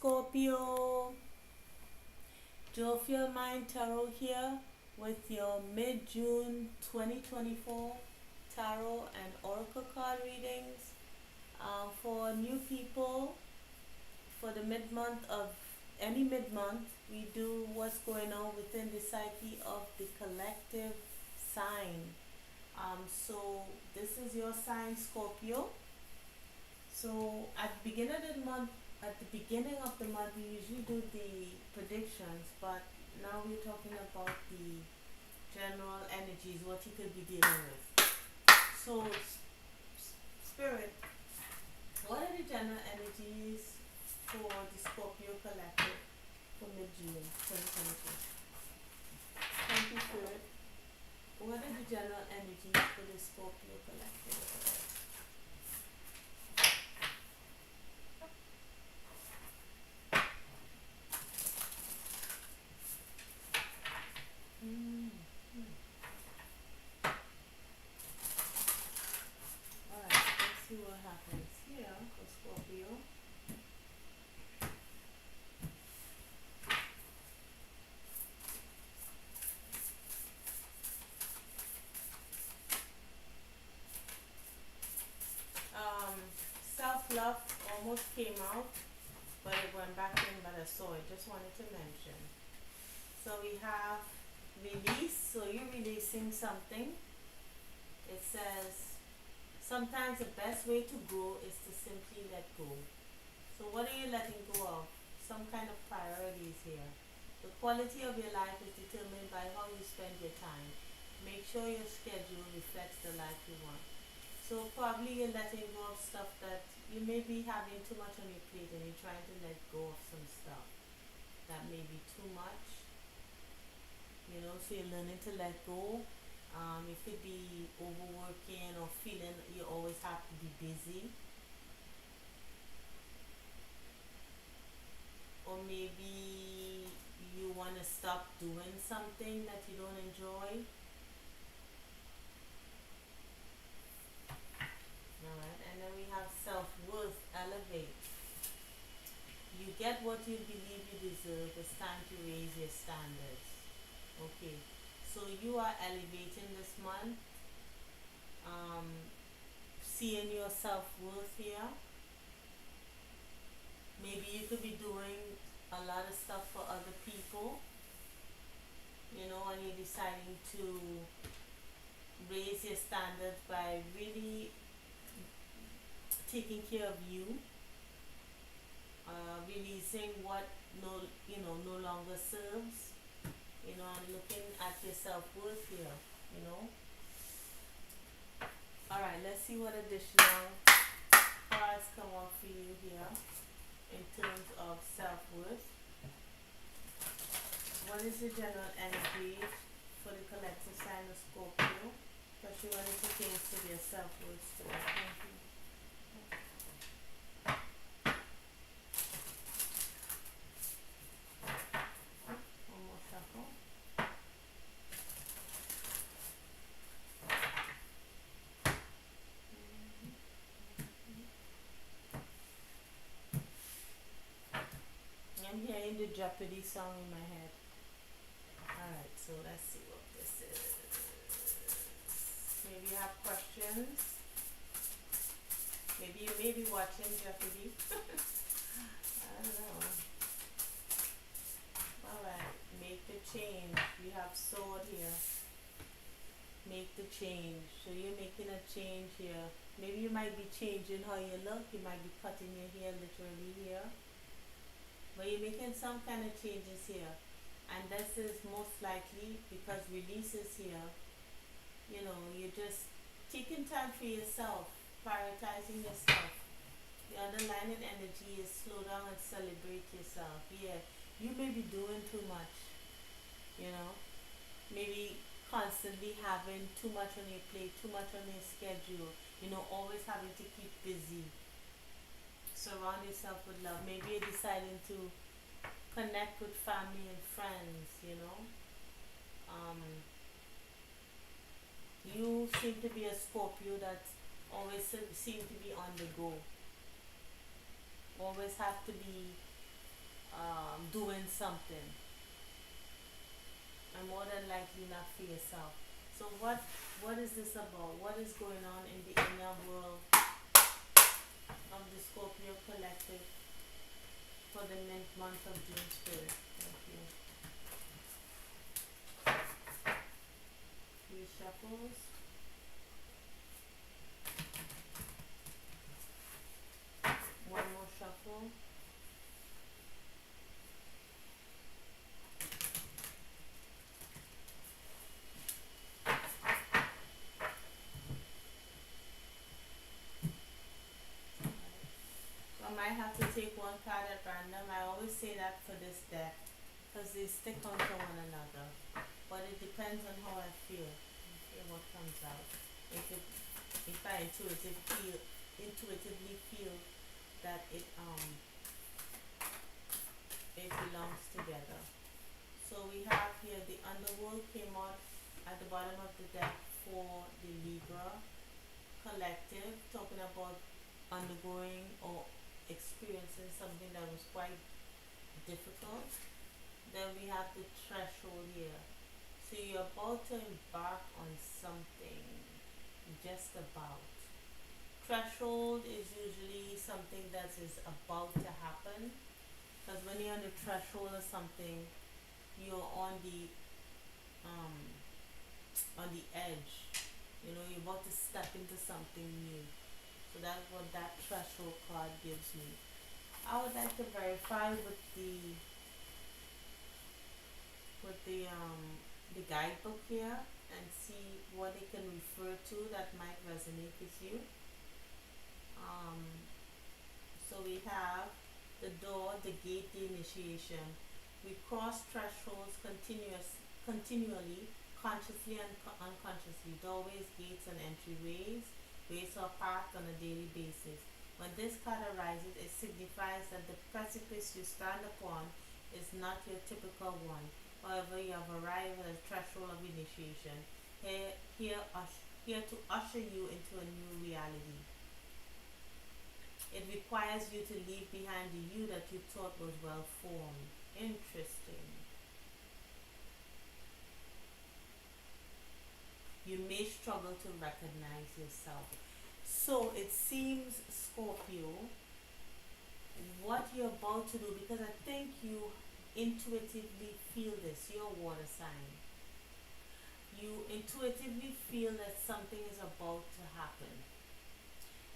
Scorpio. Joe of Your Mind Tarot here with your mid-June 2024 tarot and oracle card readings. For new people, for the mid-month of any mid-month, we do what's going on within the psyche of the collective sign. So this is your sign, Scorpio. So at the beginning of the month, we usually do the predictions, but now we're talking about the general energies, what you could be dealing with. So, Spirit, what are the general energies for the Scorpio collective for mid-June 2022? Thank you, Spirit. What are the general energies for the Scorpio collective? Alright, let's see what happens here for Scorpio. Self-love almost came out, but it went back in, but I saw it. Just wanted to mention. So we have release, so you're releasing something. It says, sometimes the best way to grow is to simply let go. So what are you letting go of? Some kind of priorities here. The quality of your life is determined by how you spend your time. Make sure your schedule reflects the life you want. So probably you're letting go of stuff that you may be having too much on your plate, and you're trying to let go of some stuff that may be too much. So you're learning to let go. It could be overworking or feeling you always have to be busy. Or maybe you want to stop doing something that you don't enjoy. Alright, and then we have self-worth, elevate. You get what you believe you deserve. It's time to raise your standards. Okay, so you are elevating this month, seeing your self-worth here. Maybe you could be doing a lot of stuff for other people, and you're deciding to raise your standards by really taking care of you, releasing what no longer serves, and looking at your self-worth here, Alright, let's see what additional cards come up for you here in terms of self-worth. What is the general energy for the collective sign of Scorpio? Especially when it pertains to their self-worth story. Thank you. One more shuffle. I'm hearing the Jeopardy song in my head. Alright, so let's see what this is. Maybe you have questions. Maybe you may be watching Jeopardy. I don't know. Alright, make the change. We have sword here. Make the change. So you're making a change here. Maybe you might be changing how you look. You might be cutting your hair literally here. But you're making some kind of changes here. And this is most likely because release is here. You're just taking time for yourself, prioritizing yourself. The underlying energy is slow down and celebrate yourself. Yeah, you may be doing too much, maybe constantly having too much on your plate, too much on your schedule, always having to keep busy. Surround yourself with love. Maybe you're deciding to connect with family and friends, you seem to be a Scorpio that always seem to be on the go. Always have to be doing something, and more than likely not for yourself. So what is this about? What is going on in the inner world of the Scorpio collective for the month of June spirit? Thank you. Three shuffles. One more shuffle. So I might have to take one card at random. I always say that for this deck because they stick onto one another. But it depends on how I feel. Okay, what comes out. If I intuitively feel that it belongs together. So we have here the underworld came out at the bottom of the deck for the Libra collective, talking about undergoing or experiencing something that was quite difficult. Then we have the threshold here. So you're about to embark on something, just about. Threshold is usually something that is about to happen. Because when you're on the threshold of something, you're um on the edge. You know, you're about to step into something new. So that's what that threshold card gives me. I would like to verify with the guidebook here and see what it can refer to that might resonate with you. Um, so we have the door, the gate, the initiation. We cross thresholds continually, consciously and unconsciously. Doorways, gates, and entryways, ways or path on a daily basis. When this card arises, it signifies that the precipice you stand upon is not your typical one. However, you have arrived at a threshold of initiation, here to usher you into a new reality. It requires you to leave behind the you that you thought was well formed. Interesting. You may struggle to recognize yourself. So it seems, Scorpio, what you're about to do, because I think you intuitively feel this, you're a water sign. You intuitively feel that something is about to happen.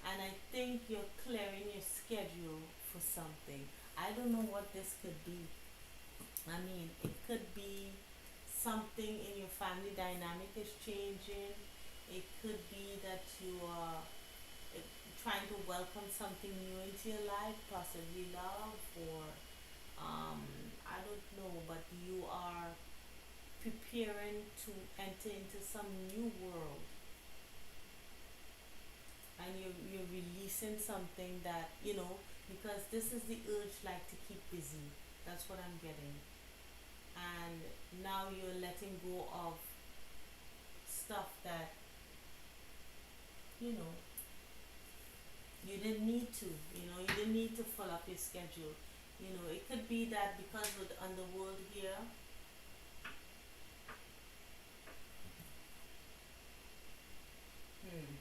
And I think you're clearing your schedule for something. I don't know what this could be. I mean, it could be something in your family dynamic is changing. It could be that you are uh, trying to welcome something new into your life, possibly love or I don't know, but you are preparing to enter into some new world, and you're releasing something that because this is the urge like to keep busy. That's what I'm getting. And now you're letting go of stuff that you know you didn't need to. You didn't need to fill up your schedule. It could be that because with the underworld here. hmm,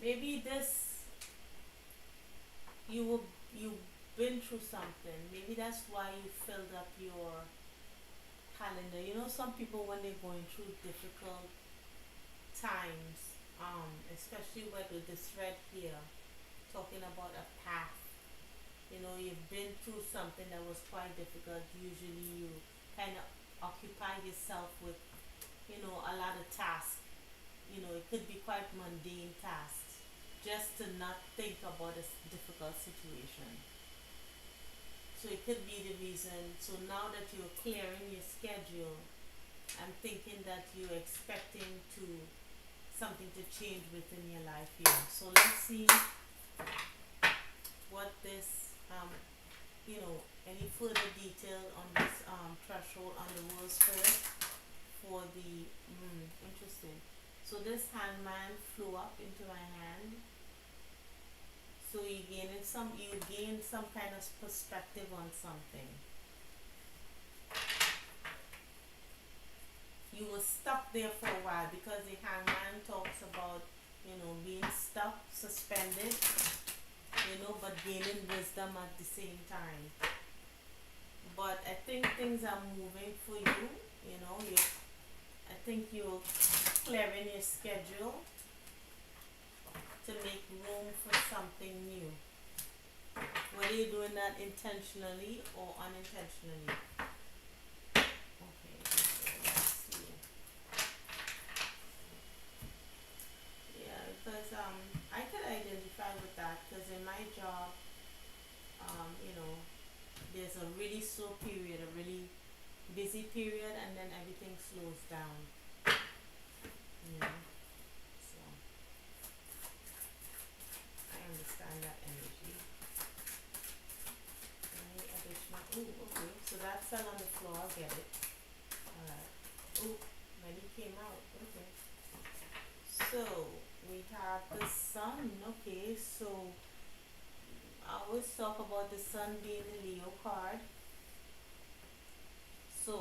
Maybe this you've been through something. Maybe that's why you filled up your calendar. Some people when they're going through difficult times, especially with this thread here, talking about a path. You've been through something that was quite difficult. Usually you kind of occupy yourself with, a lot of tasks. It could be quite mundane tasks just to not think about a difficult situation. So it could be the reason. So now that you're clearing your schedule, I'm thinking that you're expecting to something to change within your life here. So let's see what this any further detail on this threshold on the world spirit for the interesting. So this hangman flew up into my hand. So you gain some kind of perspective on something. You were stuck there for a while because the hangman talks about, being stuck, suspended, but gaining wisdom at the same time. But I think things are moving for you. I think you're clearing your schedule to make room for something new. Whether you're doing that intentionally or unintentionally. Okay, so let's see. Yeah, because I could identify with that because in my job, um, you know, there's a really slow period, a really busy period, and then everything slows down. So I understand that energy. Any additional? Ooh, okay. So that fell on the floor. I'll get it. Alright. Ooh, many came out. Okay. So we have the sun. Okay, so I always talk about the sun being the Leo card. So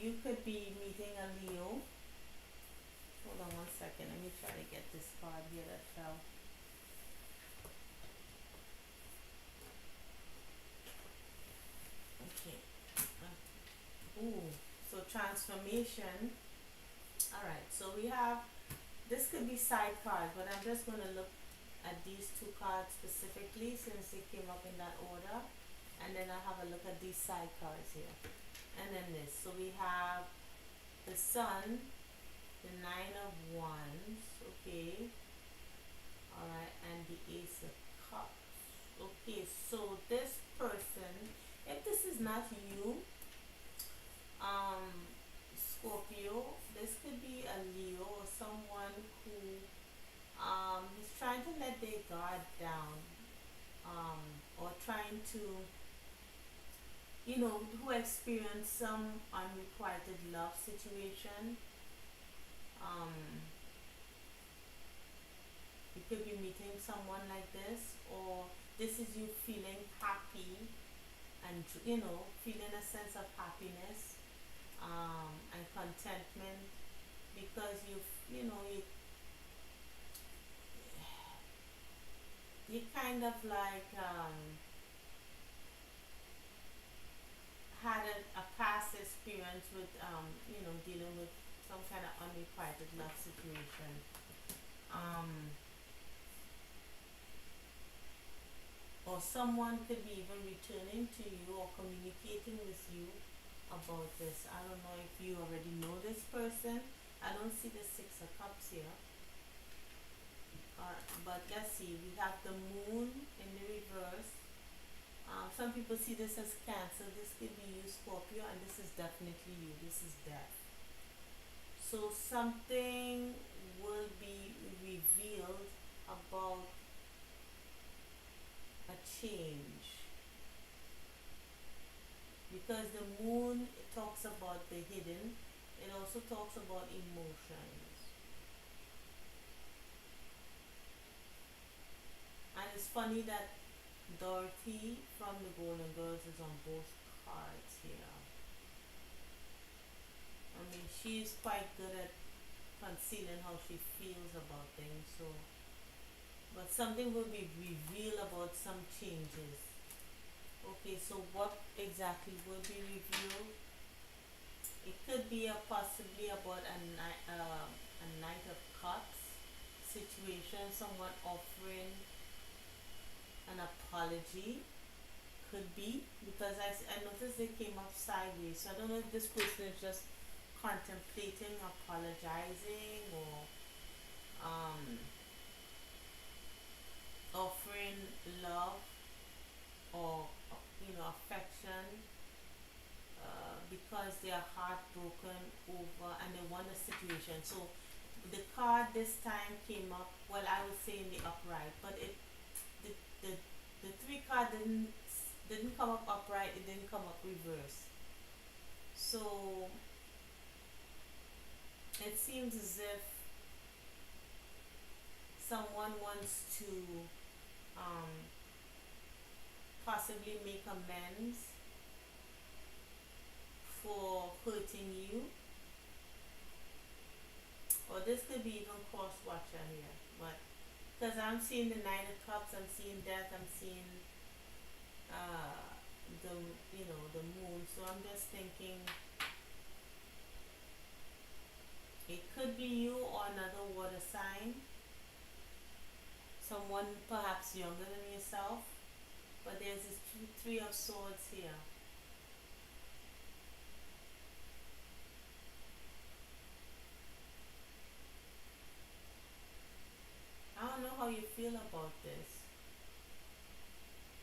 you could be meeting a Leo. Hold on one second. Let me try to get this card here that fell. Okay. Ooh. So transformation. Alright. So we have, this could be side cards, but I'm just gonna look at these two cards specifically since they came up in that order, and then I'll have a look at these side cards here, and then this. So we have the sun, the nine of wands, okay, all right, and the ace of cups. Okay, so this person, if this is not you, Scorpio, this could be a Leo or someone who is trying to let their guard down, or trying to, who experience some unrequited love situation. Um, you could be meeting someone like this, or this is you feeling happy and, feeling a sense of happiness, and contentment because you kind of like, had a past experience with, dealing with some kind of unrequited love situation. Um, or someone could be even returning to you or communicating with you about this. I don't know if you already know this person. I don't see the Six of Cups here. But let's see, we have the moon in the reverse. Some people see this as Cancer. This could be you, Scorpio, and this is definitely you. This is death. So something will be revealed about a change, because the moon talks about the hidden. It also talks about emotions. And it's funny that Dorothy from the Golden Girls is on both cards here. I mean, she's quite good at concealing how she feels about things, so, but something will be revealed about some changes. Okay, so what exactly will be revealed? It could be possibly about a Knight of Cups situation, someone offering an apology. Could be, because I noticed they came up sideways, so I don't know if this person is just contemplating apologizing, or offering love, or affection, because they are heartbroken over and they want a situation. So the card this time came up, well, I would say in the upright, but the the, the three card didn't come up upright, it didn't come up reverse. So it seems as if someone wants to um, possibly make amends for hurting you, or this could be even cross watcher here, but because I'm seeing the Nine of Cups, I'm seeing death, I'm seeing uh, the the moon. So I'm just thinking it could be you or another water sign, someone perhaps younger than yourself. But there's this three of swords here. I don't know how you feel about this.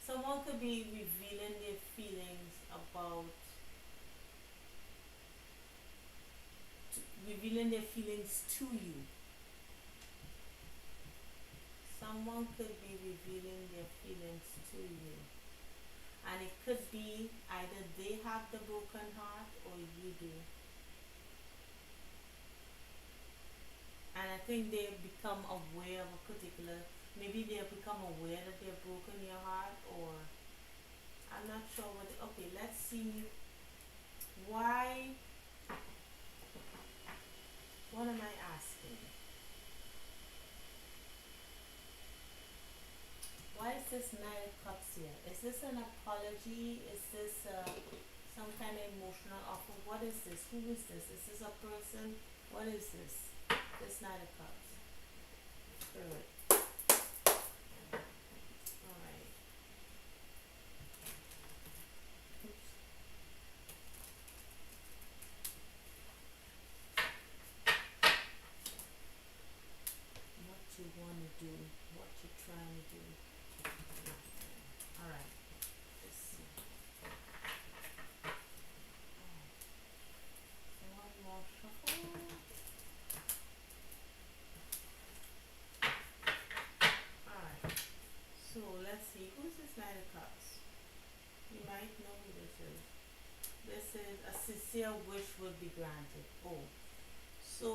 Someone could be revealing their feelings about, revealing their feelings to you. Someone could be revealing their feelings to you. And it could be either they have the broken heart or you do. And I think they become aware of a particular, maybe they have become aware that they've broken your heart, or I'm not sure what. Okay, let's see why. What am I asking? Why is this Nine of Cups here? Is this an apology? Is this some kind of emotional offer? What is this? Who is this? Is this a person? What is this? This Nine of Cups. Spirit. Alright. Oops. What you want to do? What you trying to do? Alright. Let's see. So one more shuffle. Alright. So let's see. Who's this Nine of Cups? You might know who this is. This is a sincere wish would be granted. Oh. So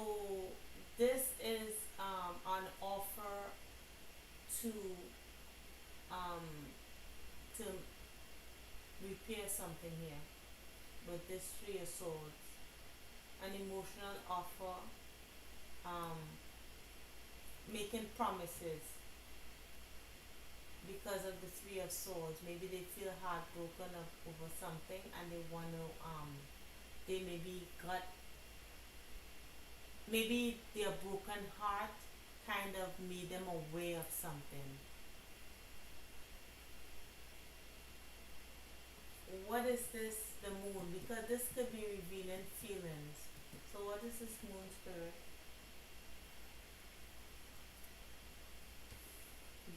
this is an offer to um to repair something here with this Three of Swords. An emotional offer, um, making promises because of the Three of Swords. Maybe they feel heartbroken over something and they want to, they maybe got, maybe their broken heart kind of made them aware of something. What is this, the moon? Because this could be revealing feelings. So what is this moon spirit?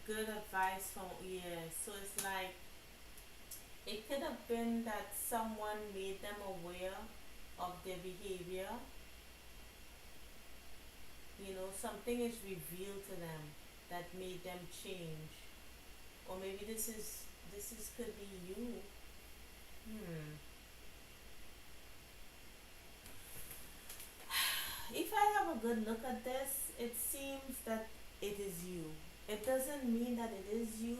Good advice from, yeah. So it's like it could have been that someone made them aware of their behavior. Something is revealed to them that made them change. Or maybe this is could be you. Hmm. If I have a good look at this, it seems that it is you. It doesn't mean that it is you,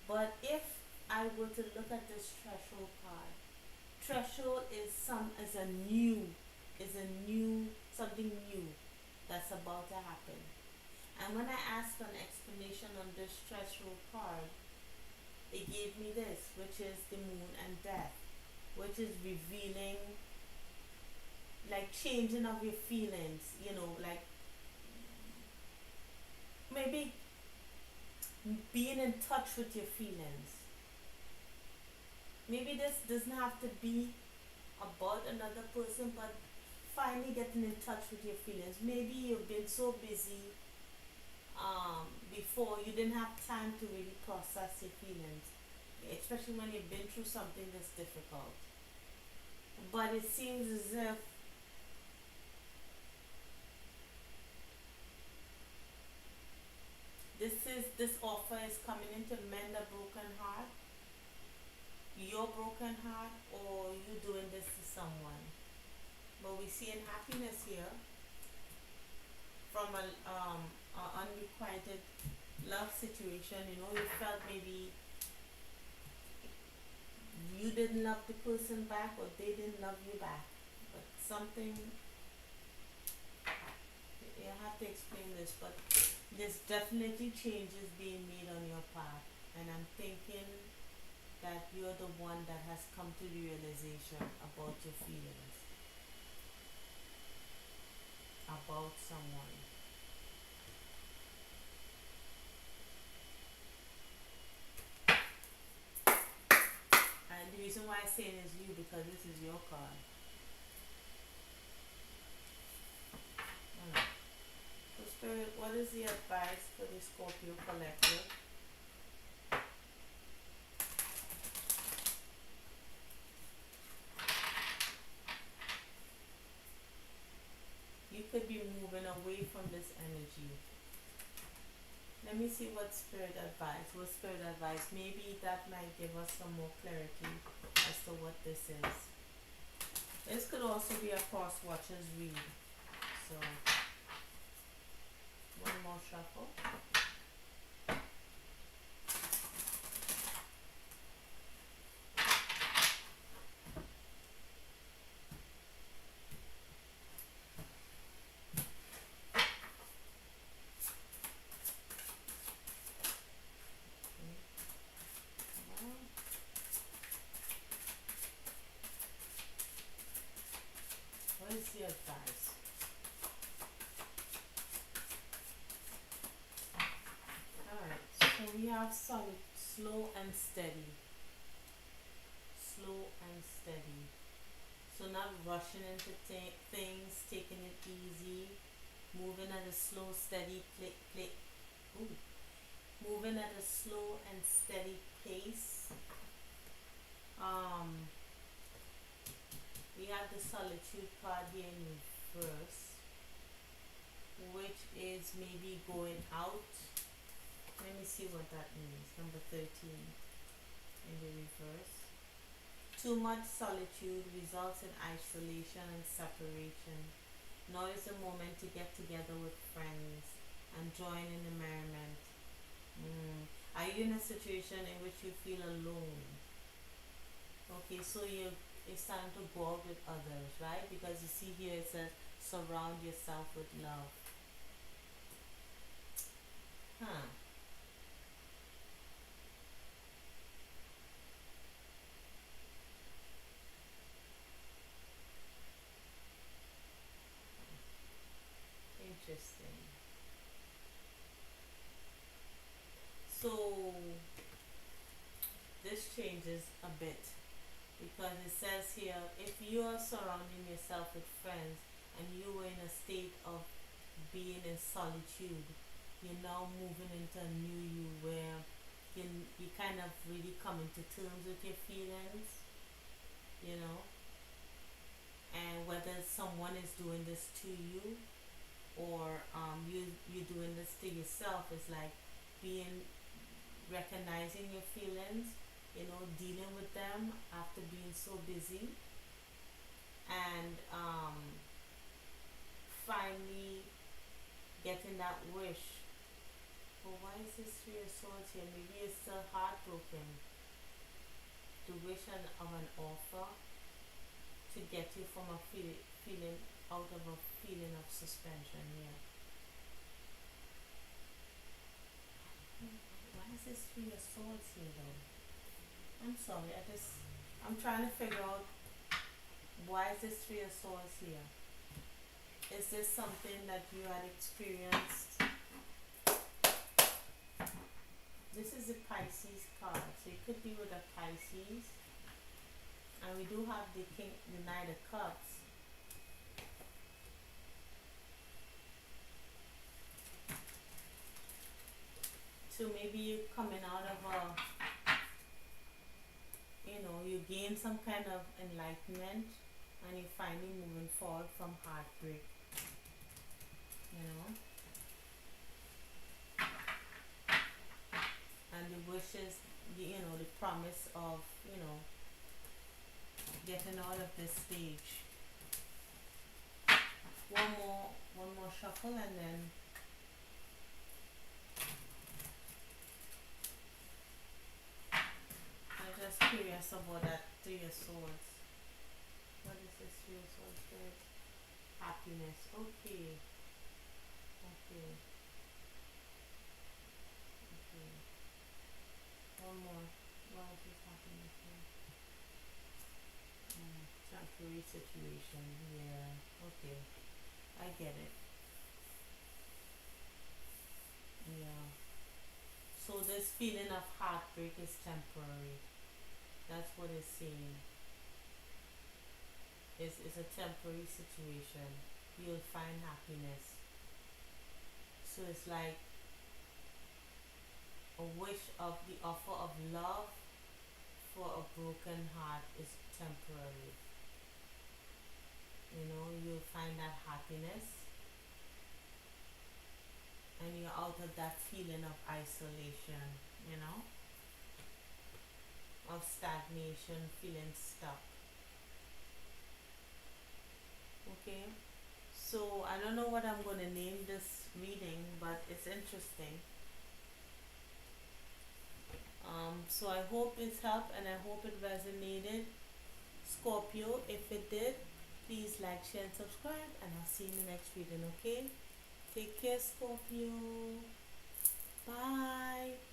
but if I were to look at this threshold card, threshold is a new something new that's about to happen. And when I asked for an explanation on this threshold card, it gave me this, which is the moon and death, which is revealing, like changing of your feelings, like maybe being in touch with your feelings. Maybe this doesn't have to be about another person, but finally getting in touch with your feelings. Maybe you've been so busy, before you didn't have time to really process your feelings, especially when you've been through something that's difficult. But it seems as if this offer is coming in to mend a broken heart, your broken heart, or you doing this to someone. But we see in happuness here from a unrequited love situation, you know, you felt maybe you didn't love the person back or they didn't love you back. But something, you have to explain this, but there's definitely changes being made on your part. And I'm thinking that you're the one that has come to the realization about your feelings about someone. And the reason why I'm saying is you because this is your card. Alright. So Spirit, what is the advice for the Scorpio collective? You could be moving away from this energy. Let me see what Spirit advice. What Spirit advice? Maybe that might give us some more clarity as to what this is. This could also be a cross watchers read. So one more shuffle. Okay. Well, what is the advice? Alright, so we have solid, slow and steady. Slow and steady. So not rushing into things, taking it easy, moving at a slow, steady ooh, moving at a slow and steady pace. Um, we have the solitude card here in reverse, which is maybe going out. Let me see what that means. Number 13 in the reverse. Too much solitude results in isolation and separation. Now is the moment to get together with friends and join in the merriment. Are you in a situation in which you feel alone? Okay, so it's time to go out with others, right? Because you see here it says surround yourself with love. Huh. Interesting. So this changes a bit because it says here if you are surrounding yourself with friends and you were in a state of being in solitude, you're now moving into a new you where you kind of really coming to terms with your feelings, you know, and whether someone is doing this to you or you doing this to yourself is like being recognizing your feelings, you know, dealing with them after being so busy, and finally getting that wish. But why is this Three of Swords here? Maybe you're still heartbroken. The wish of an offer to get you from a feeling out of a feeling of suspension here. Why is this Three of Swords here though? I'm sorry, I'm trying to figure out why is this Three of Swords here? Is this something that you had experienced? This is a Pisces card, so it could be with a Pisces. And we do have the Knight of Cups. So maybe you're coming out of you gain some kind of enlightenment and you're finally moving forward from heartbreak, you know. And the wishes, the promise of, getting out of this stage. One more shuffle and then curious about that Three of Swords. What is this Three of Swords? Good. Happiness. Okay. Okay. Okay. One more. What else is happiness here? Temporary situation. Yeah. Okay. I get it. Yeah. So this feeling of heartbreak is temporary. That's what it's saying. It's a temporary situation. You'll find happiness. So it's like a wish of the offer of love for a broken heart is temporary. You know, you'll find that happiness and you're out of that feeling of isolation, you know, of stagnation, feeling stuck. Okay? So I don't know what I'm gonna name this reading, but it's interesting. So I hope it's helped and I hope it resonated. Scorpio, if it did, please like, share, and subscribe, and I'll see you in the next reading, okay? Take care, Scorpio. Bye.